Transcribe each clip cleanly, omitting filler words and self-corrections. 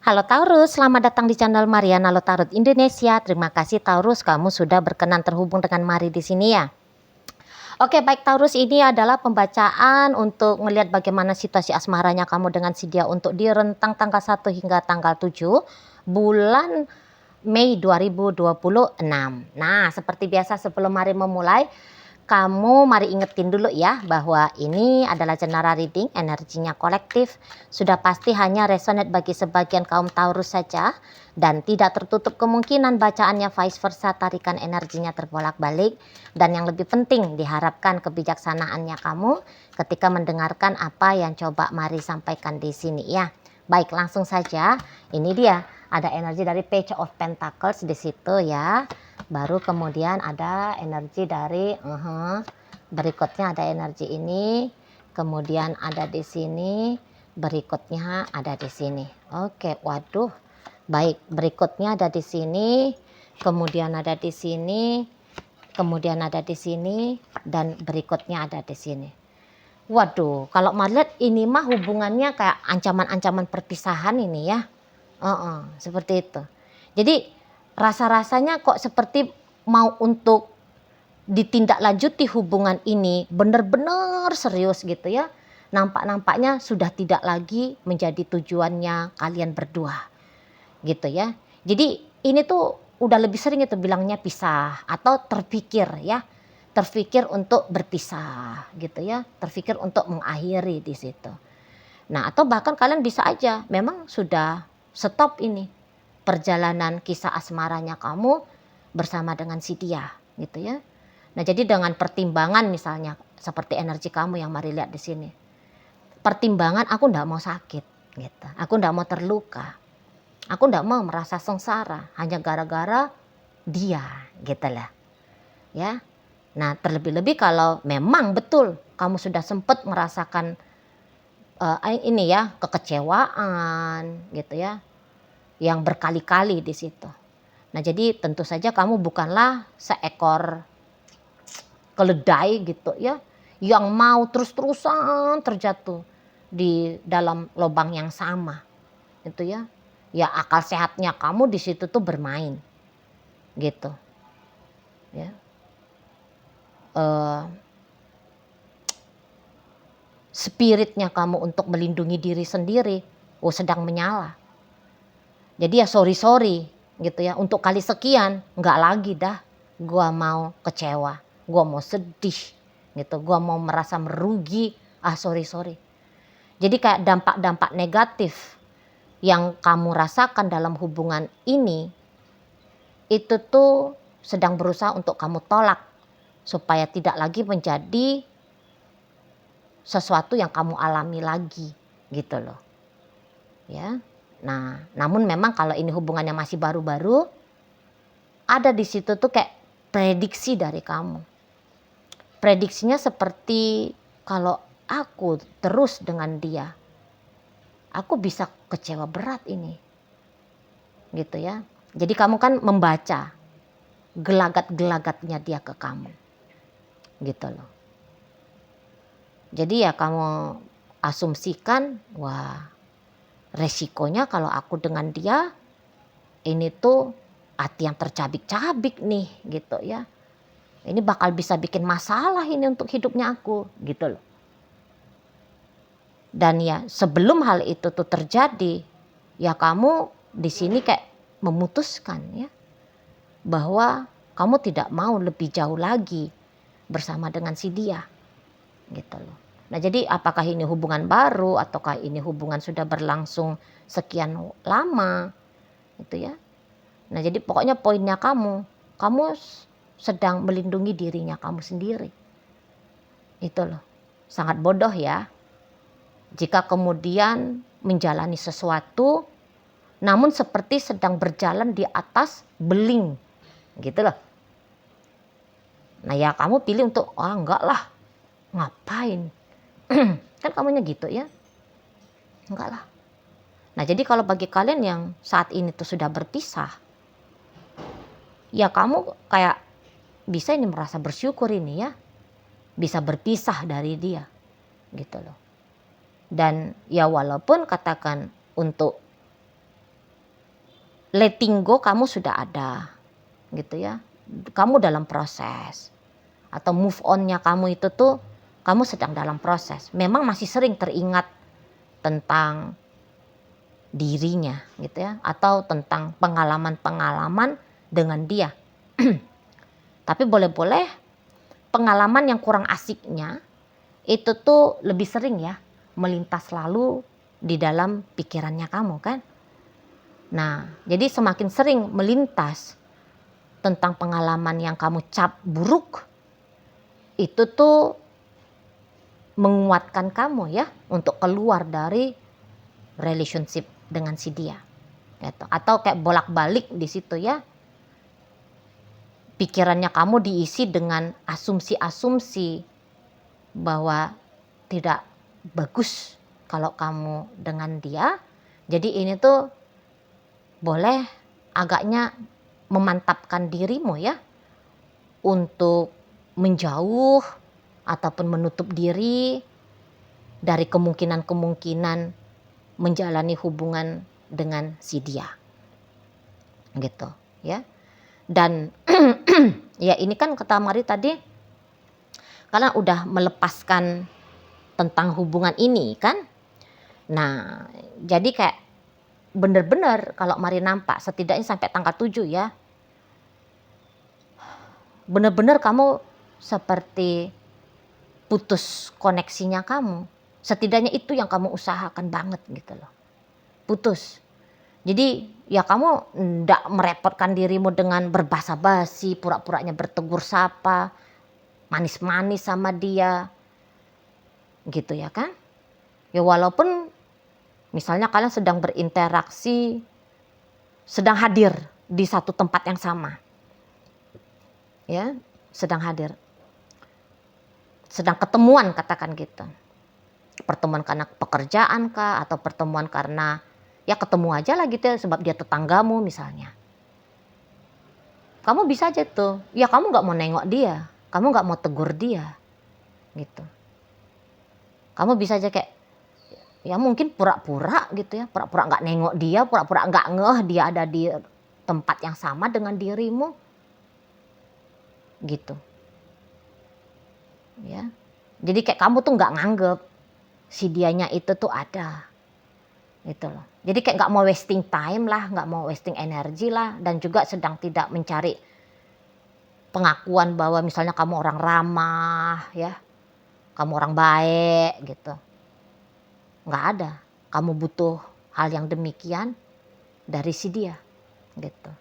Halo Taurus, selamat datang di channel Mariana Lotarot Indonesia. Terima kasih Taurus, kamu sudah berkenan terhubung dengan Mari di sini ya. Oke, baik Taurus, ini adalah pembacaan untuk melihat bagaimana situasi asmaranya kamu dengan si dia untuk di rentang tanggal 1 hingga tanggal 7 bulan Mei 2026. Nah, seperti biasa sebelum Mari memulai, kamu mari ingetin dulu ya bahwa ini adalah general reading, energinya kolektif. Sudah pasti hanya resonate bagi sebagian kaum Taurus saja dan tidak tertutup kemungkinan bacaannya vice versa, tarikan energinya terbolak-balik. Dan yang lebih penting diharapkan kebijaksanaannya kamu ketika mendengarkan apa yang coba Mari sampaikan di sini ya. Baik, langsung saja. Ini dia, ada energi dari Page of Pentacles di situ ya. Baru kemudian ada energi dari berikutnya ada energi ini, kemudian ada di sini, berikutnya ada di sini. Oke, waduh. Baik, berikutnya ada di sini, kemudian ada di sini, kemudian ada di sini, dan berikutnya ada di sini. Waduh, kalau melihat ini mah hubungannya kayak ancaman-ancaman perpisahan ini ya. Seperti itu. Jadi rasa-rasanya kok seperti mau untuk ditindaklanjuti hubungan ini benar-benar serius gitu ya. Nampak-nampaknya sudah tidak lagi menjadi tujuannya kalian berdua gitu ya. Jadi ini tuh udah lebih sering itu bilangnya pisah atau terpikir ya. Terpikir untuk berpisah gitu ya. Terpikir untuk mengakhiri di situ. Nah, atau bahkan kalian bisa aja memang sudah stop ini perjalanan kisah asmaranya kamu bersama dengan si dia gitu ya. Nah, jadi dengan pertimbangan misalnya seperti energi kamu yang Mari lihat di sini. Pertimbangan aku ndak mau sakit gitu. Aku ndak mau terluka. Aku ndak mau merasa sengsara hanya gara-gara dia gitu lah. Ya. Nah, terlebih-lebih kalau memang betul kamu sudah sempat merasakan ini ya, kekecewaan gitu ya, yang berkali-kali di situ. Nah, jadi tentu saja kamu bukanlah seekor keledai gitu ya, yang mau terus-terusan terjatuh di dalam lubang yang sama. Itu ya. Ya akal sehatnya kamu di situ tuh bermain. Gitu. Ya. Spiritnya kamu untuk melindungi diri sendiri sedang menyala. Jadi ya sorry gitu ya, untuk kali sekian nggak lagi dah gua mau kecewa, gua mau sedih gitu, gua mau merasa merugi, sorry. Jadi kayak dampak-dampak negatif yang kamu rasakan dalam hubungan ini itu tuh sedang berusaha untuk kamu tolak supaya tidak lagi menjadi sesuatu yang kamu alami lagi gitu loh ya. Nah, namun memang kalau ini hubungannya masih baru-baru, ada di situ tuh kayak prediksi dari kamu. Prediksinya seperti kalau aku terus dengan dia, aku bisa kecewa berat ini. Gitu ya. Jadi kamu kan membaca gelagat-gelagatnya dia ke kamu. Gitu loh. Jadi ya kamu asumsikan, wah, resikonya kalau aku dengan dia ini tuh hati yang tercabik-cabik nih gitu ya. Ini bakal bisa bikin masalah ini untuk hidupnya aku gitu loh. Dan ya sebelum hal itu tuh terjadi, ya kamu di sini kayak memutuskan ya bahwa kamu tidak mau lebih jauh lagi bersama dengan si dia gitu loh. Nah, jadi apakah ini hubungan baru ataukah ini hubungan sudah berlangsung sekian lama gitu ya. Nah, jadi pokoknya poinnya kamu sedang melindungi dirinya kamu sendiri. Itu loh. Sangat bodoh ya jika kemudian menjalani sesuatu namun seperti sedang berjalan di atas beling gitu loh. Nah, ya kamu pilih untuk enggak lah, ngapain kan kamunya gitu ya, enggak lah. Nah, jadi kalau bagi kalian yang saat ini tuh sudah berpisah, ya kamu kayak bisa ini merasa bersyukur ini ya, bisa berpisah dari dia gitu loh. Dan ya walaupun katakan untuk letting go kamu sudah ada, gitu ya. Kamu dalam proses. Atau move on-nya kamu itu tuh kamu sedang dalam proses. Memang masih sering teringat tentang dirinya gitu ya, atau tentang pengalaman-pengalaman dengan dia. Tapi boleh-boleh pengalaman yang kurang asiknya itu tuh lebih sering ya melintas lalu di dalam pikirannya kamu kan. Nah, jadi semakin sering melintas tentang pengalaman yang kamu cap buruk, itu tuh menguatkan kamu ya untuk keluar dari relationship dengan si dia gitu. Atau kayak bolak-balik di situ ya, pikirannya kamu diisi dengan asumsi-asumsi bahwa tidak bagus kalau kamu dengan dia. Jadi ini tuh boleh agaknya memantapkan dirimu ya untuk menjauh ataupun menutup diri dari kemungkinan-kemungkinan menjalani hubungan dengan si dia gitu ya. Dan ya ini kan kata Mari tadi kalian udah melepaskan tentang hubungan ini kan. Nah jadi kayak bener-bener kalau Mari nampak setidaknya sampai tanggal 7 ya, bener-bener kamu seperti putus koneksinya kamu. Setidaknya itu yang kamu usahakan banget gitu loh. Putus. Jadi ya kamu ndak merepotkan dirimu dengan berbasa-basi, pura-puranya bertegur sapa, manis-manis sama dia. Gitu ya kan? Ya walaupun misalnya kalian sedang berinteraksi, sedang hadir di satu tempat yang sama. Ya, sedang hadir. Sedang ketemuan katakan gitu. Pertemuan karena pekerjaan kah, atau pertemuan karena ya ketemu aja lah gitu ya, sebab dia tetanggamu misalnya. Kamu bisa aja tuh, ya kamu gak mau nengok dia, kamu gak mau tegur dia gitu. Kamu bisa aja kayak ya mungkin pura-pura gitu ya, pura-pura gak nengok dia, pura-pura gak ngeh dia ada di tempat yang sama dengan dirimu gitu ya. Jadi kayak kamu tuh gak nganggep si dianya itu tuh ada gitu loh. Jadi kayak gak mau wasting time lah, gak mau wasting energi lah, dan juga sedang tidak mencari pengakuan bahwa misalnya kamu orang ramah ya, kamu orang baik gitu. Gak ada. Kamu butuh hal yang demikian dari si dia gitu.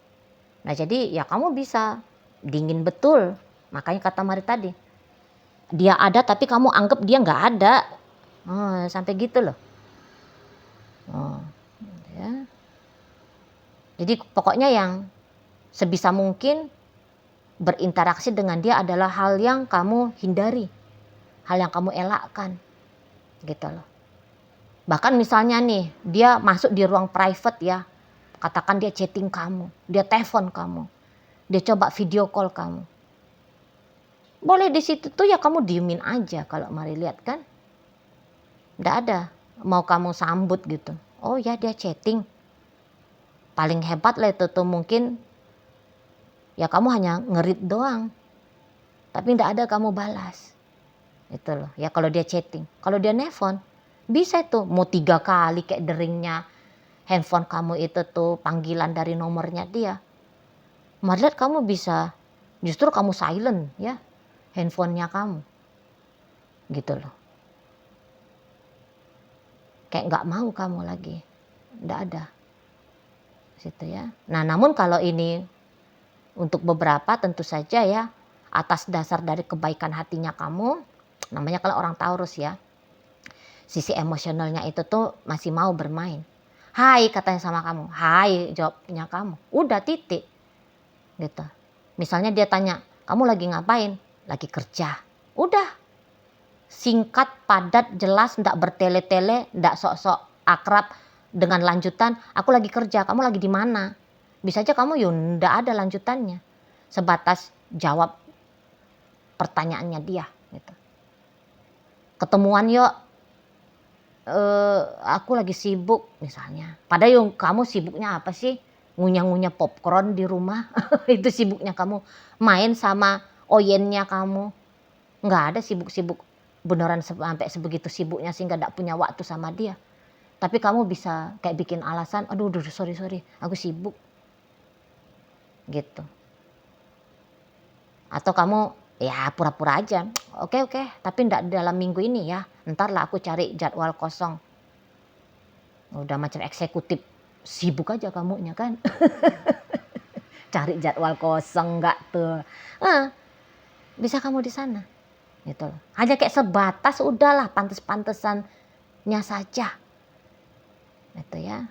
Nah jadi ya kamu bisa dingin betul. Makanya kata Mari tadi, dia ada tapi kamu anggap dia gak ada. Sampai gitu loh. Ya. Jadi pokoknya yang sebisa mungkin berinteraksi dengan dia adalah hal yang kamu hindari, hal yang kamu elakkan gitu loh. Bahkan misalnya nih dia masuk di ruang private ya, katakan dia chatting kamu, dia telepon kamu, dia coba video call kamu, boleh di situ tuh ya kamu diemin aja. Kalau Mari lihat kan nggak ada mau kamu sambut gitu. Oh ya dia chatting, paling hebat lah itu tuh mungkin ya kamu hanya ngerit doang, tapi nggak ada kamu balas itu loh ya. Kalau dia chatting, kalau dia nelfon bisa itu mau 3 kali kayak deringnya handphone kamu itu tuh panggilan dari nomornya dia. Mari lihat kamu bisa justru kamu silent ya handphonenya kamu gitu loh. Kayak nggak mau kamu lagi, nggak ada situ ya. Nah namun kalau ini untuk beberapa tentu saja ya atas dasar dari kebaikan hatinya kamu, namanya kalau orang Taurus ya, sisi emosionalnya itu tuh masih mau bermain. Hai katanya sama kamu, hai jawabnya kamu, udah titik gitu. Misalnya dia tanya, kamu lagi ngapain? Lagi kerja. Udah singkat, padat, jelas, ndak bertele-tele, ndak sok-sok akrab dengan lanjutan, aku lagi kerja, kamu lagi di mana? Bisa aja kamu ndak ada lanjutannya, sebatas jawab pertanyaannya dia gitu. Ketemuan yuk, aku lagi sibuk misalnya. Padahal kamu sibuknya apa sih? ngunyah-ngunyah popcorn di rumah. Itu sibuknya kamu. Main sama oyennya kamu. Nggak ada sibuk-sibuk beneran sampai sebegitu sibuknya sehingga nggak punya waktu sama dia. Tapi kamu bisa kayak bikin alasan, aduh sorry, aku sibuk. Gitu. Atau kamu ya pura-pura aja, oke, tapi ndak dalam minggu ini ya, ntar lah aku cari jadwal kosong. Udah macam eksekutif, sibuk aja kamunya kan. Cari jadwal kosong nggak tuh. Bisa kamu di sana. Gitu. Hanya kayak sebatas udahlah pantes-pantesannya saja. Gitu ya.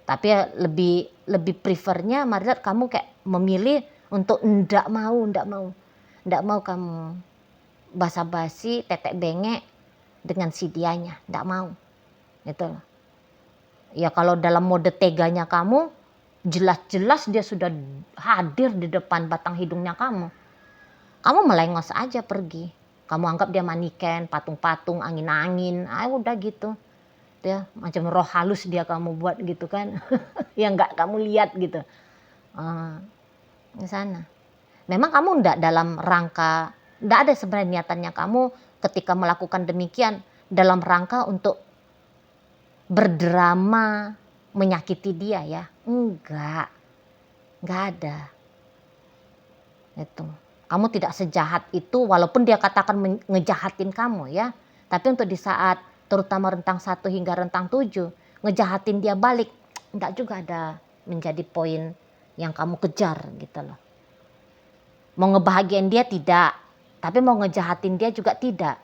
Tapi ya lebih prefernya Maria kamu kayak memilih untuk ndak mau kamu basa-basi tetek bengek dengan si dianya, ndak mau. Gitu loh. Ya kalau dalam mode teganya kamu, jelas-jelas dia sudah hadir di depan batang hidungnya kamu. Kamu melengos aja pergi. Kamu anggap dia maniken, patung-patung, angin-angin, udah gitu. Ya, macam roh halus dia kamu buat gitu kan. Yang nggak kamu lihat gitu. Di sana. Memang kamu ndak dalam rangka, ndak ada sebenarnya niatannya kamu ketika melakukan demikian dalam rangka untuk berdrama menyakiti dia ya. Enggak ada. Itu. Kamu tidak sejahat itu walaupun dia katakan ngejahatin kamu ya. Tapi untuk di saat terutama rentang 1 hingga rentang 7 ngejahatin dia balik, enggak juga ada menjadi poin yang kamu kejar gitu loh. Mau ngebahagiain dia tidak, tapi mau ngejahatin dia juga tidak.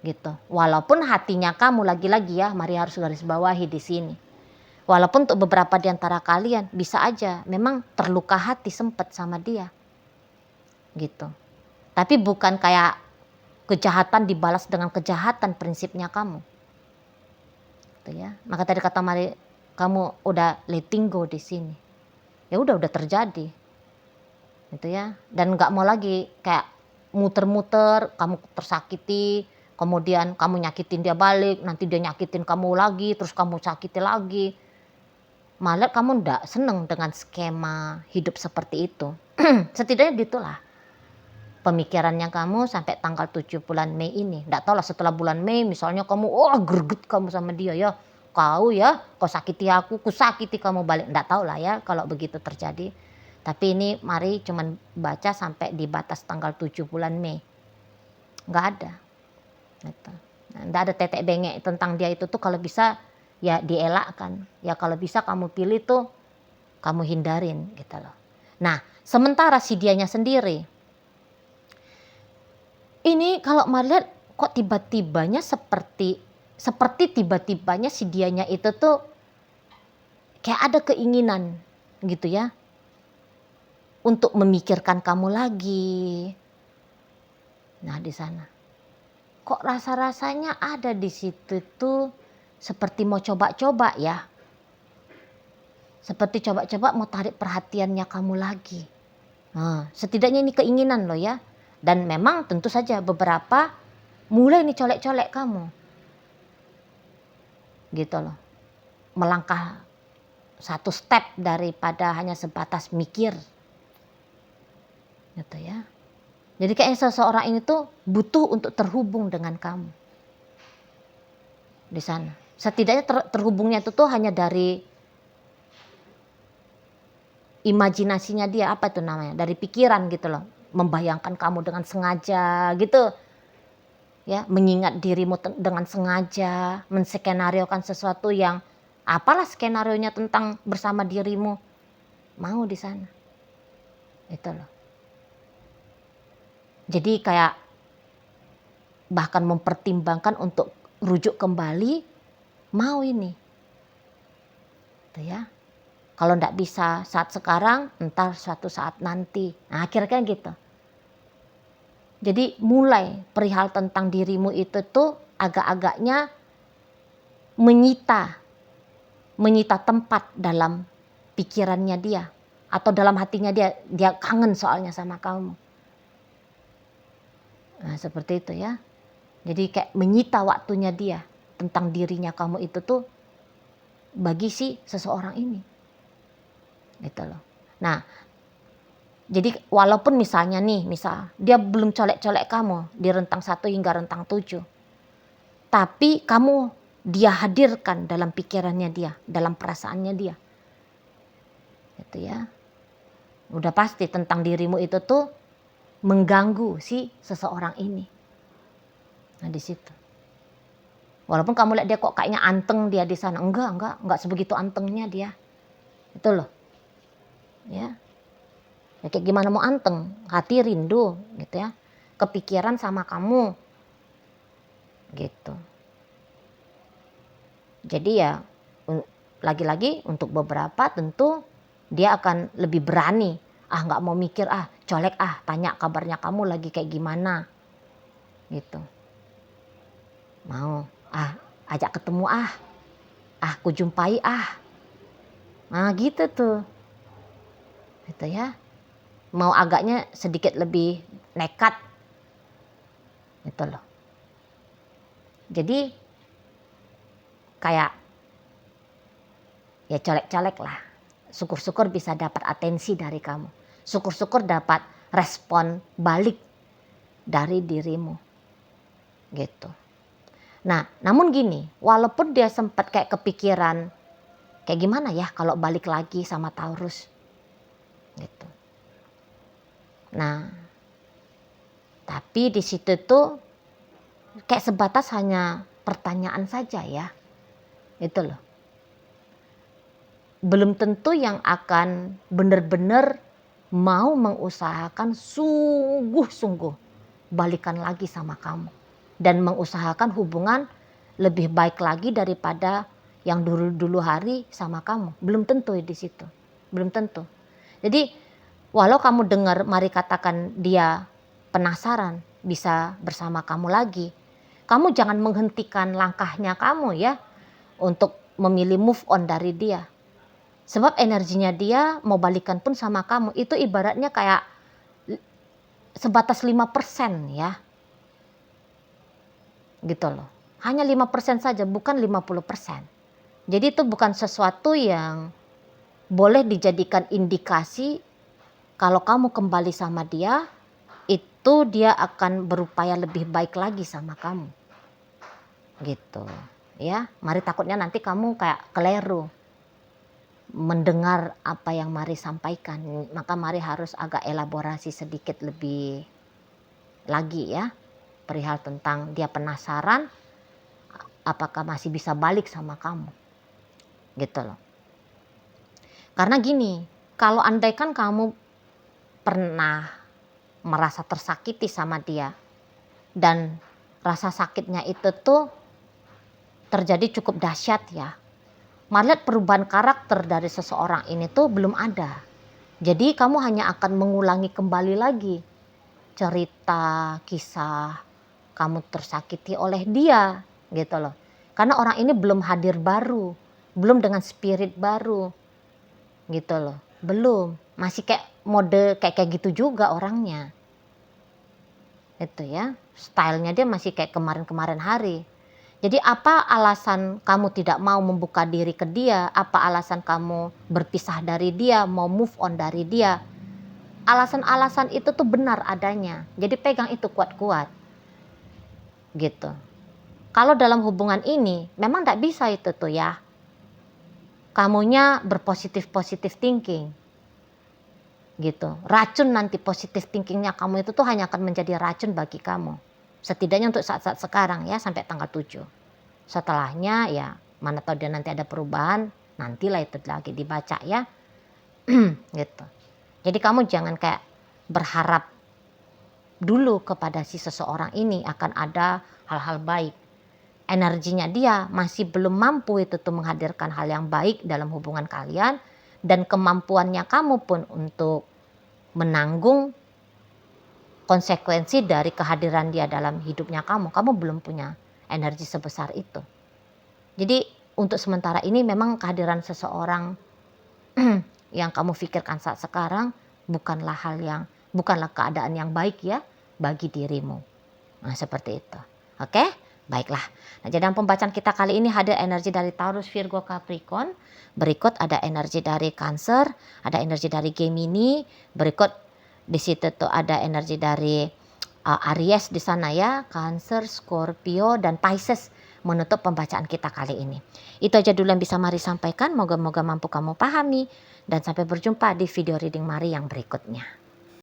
Gitu. Walaupun hatinya kamu lagi-lagi ya, mari harus garis bawahi di sini. Walaupun untuk beberapa di antara kalian bisa aja memang terluka hati sempat sama dia. Gitu. Tapi bukan kayak kejahatan dibalas dengan kejahatan prinsipnya kamu. Gitu ya. Maka tadi kata Mari, kamu udah letting go di sini. Ya udah terjadi. Gitu ya. Dan nggak mau lagi kayak muter-muter, kamu tersakiti, kemudian kamu nyakitin dia balik, nanti dia nyakitin kamu lagi, terus kamu sakiti lagi. Malah kamu ndak seneng dengan skema hidup seperti itu. Setidaknya gitulah pemikirannya kamu sampai tanggal 7 bulan Mei ini. Ndak tahu lah setelah bulan Mei misalnya kamu greget kamu sama dia ya. Kau sakiti aku, ku sakiti kamu balik. Ndak tahu lah ya kalau begitu terjadi. Tapi ini Mari cuman baca sampai di batas tanggal 7 bulan Mei. Nggak ada. Gitu. Nggak ada tetek bengek tentang dia itu tuh kalau bisa ya dielakkan. Ya kalau bisa kamu pilih tuh kamu hindarin gitu loh. Nah sementara si dianya sendiri. Ini kalau Mari lihat kok tiba-tibanya seperti tiba-tibanya si dianya itu tuh kayak ada keinginan gitu ya. Untuk memikirkan kamu lagi. Nah di sana. Kok rasa-rasanya ada di situ tuh seperti mau coba-coba ya. Seperti coba-coba mau tarik perhatiannya kamu lagi. Nah, setidaknya ini keinginan loh ya. Dan memang tentu saja beberapa mulai nih colek-colek kamu. Gitu loh. Melangkah satu step daripada hanya sebatas mikir. Gitu ya. Jadi kayak seseorang ini tuh butuh untuk terhubung dengan kamu. Di sana. Setidaknya terhubungnya itu tuh hanya dari imajinasinya dia, apa itu namanya? Dari pikiran gitu loh. Membayangkan kamu dengan sengaja gitu. Ya, mengingat dirimu dengan sengaja, menskenariokan sesuatu yang apalah skenarionya tentang bersama dirimu. Mau di sana. Itu loh. Jadi kayak bahkan mempertimbangkan untuk rujuk kembali, mau ini. Gitu ya. Kalau enggak bisa saat sekarang, entar suatu saat nanti. Nah, akhirnya gitu. Jadi mulai perihal tentang dirimu itu tuh agak-agaknya menyita tempat dalam pikirannya dia. Atau dalam hatinya dia kangen soalnya sama kamu. Nah seperti itu ya. Jadi kayak menyita waktunya dia tentang dirinya kamu itu tuh bagi si seseorang ini. Gitu loh. Nah, jadi walaupun misalnya misal dia belum colek-colek kamu di rentang 1 hingga rentang 7. Tapi dia hadirkan dalam pikirannya dia, dalam perasaannya dia. Gitu ya. Udah pasti tentang dirimu itu tuh mengganggu si seseorang ini. Nah di situ. Walaupun kamu lihat dia kok kayaknya anteng dia di sana, enggak sebegitu antengnya dia. Itu loh. Ya. Ya kayak gimana mau anteng, hati rindu gitu ya. Kepikiran sama kamu. Gitu. Jadi ya lagi-lagi untuk beberapa tentu dia akan lebih berani. Nggak mau mikir, colek tanya kabarnya kamu lagi kayak gimana. Gitu. Mau, ajak ketemu ku jumpai Nah gitu tuh. Gitu ya. Mau agaknya sedikit lebih nekat. Gitu loh. Jadi kayak ya colek-colek lah. Syukur-syukur bisa dapat atensi dari kamu. Syukur-syukur dapat respon balik dari dirimu. Gitu. Nah, namun gini, walaupun dia sempat kayak kepikiran, kayak gimana ya kalau balik lagi sama Taurus. Gitu. Nah, tapi di situ tuh kayak sebatas hanya pertanyaan saja ya. Itu loh. Belum tentu yang akan benar-benar mau mengusahakan sungguh-sungguh balikan lagi sama kamu. Dan mengusahakan hubungan lebih baik lagi daripada yang dulu hari sama kamu. Belum tentu di situ. Belum tentu. Jadi walau kamu dengar mari katakan dia penasaran bisa bersama kamu lagi. Kamu jangan menghentikan langkahnya kamu ya untuk memilih move on dari dia. Sebab energinya dia mau balikan pun sama kamu itu ibaratnya kayak sebatas 5% ya. Gitu loh. Hanya 5% saja, bukan 50%. Jadi itu bukan sesuatu yang boleh dijadikan indikasi kalau kamu kembali sama dia, itu dia akan berupaya lebih baik lagi sama kamu. Gitu. Ya, mari takutnya nanti kamu kayak keliru mendengar apa yang Mari sampaikan. Maka Mari harus agak elaborasi sedikit lebih lagi ya. Perihal tentang dia penasaran apakah masih bisa balik sama kamu. Gitu loh. Karena gini, kalau andaikan kamu pernah merasa tersakiti sama dia dan rasa sakitnya itu tuh terjadi cukup dahsyat ya. Melihat perubahan karakter dari seseorang ini tuh belum ada. Jadi kamu hanya akan mengulangi kembali lagi cerita, kisah kamu tersakiti oleh dia gitu loh. Karena orang ini belum hadir baru, belum dengan spirit baru gitu loh. Belum, masih kayak mode kayak gitu juga orangnya. Itu ya, stylenya dia masih kayak kemarin-kemarin hari. Jadi apa alasan kamu tidak mau membuka diri ke dia? Apa alasan kamu berpisah dari dia, mau move on dari dia? Alasan-alasan itu tuh benar adanya. Jadi pegang itu kuat-kuat. Gitu. Kalau dalam hubungan ini memang tidak bisa itu tuh ya. Kamunya berpositif thinking. Gitu. Racun nanti positif thinkingnya kamu itu tuh hanya akan menjadi racun bagi kamu. Setidaknya untuk saat-saat sekarang ya sampai tanggal 7. Setelahnya ya mana tahu dia nanti ada perubahan, nantilah itu lagi dibaca ya. Gitu. Jadi kamu jangan kayak berharap dulu kepada si seseorang ini akan ada hal-hal baik. Energinya dia masih belum mampu itu tuh menghadirkan hal yang baik dalam hubungan kalian dan kemampuannya kamu pun untuk menanggung konsekuensi dari kehadiran dia dalam hidupnya kamu belum punya energi sebesar itu. Jadi untuk sementara ini memang kehadiran seseorang yang kamu pikirkan saat sekarang bukanlah keadaan yang baik ya bagi dirimu. Nah seperti itu. Oke? Baiklah, nah jadi dalam pembacaan kita kali ini ada energi dari Taurus, Virgo, Capricorn. Berikut ada energi dari Cancer, ada energi dari Gemini. Berikut di situ tuh ada energi dari Aries di sana ya, Cancer, Scorpio, dan Pisces menutup pembacaan kita kali ini. Itu aja dulu yang bisa Mari sampaikan, moga-moga mampu kamu pahami. Dan sampai berjumpa di video reading Mari yang berikutnya.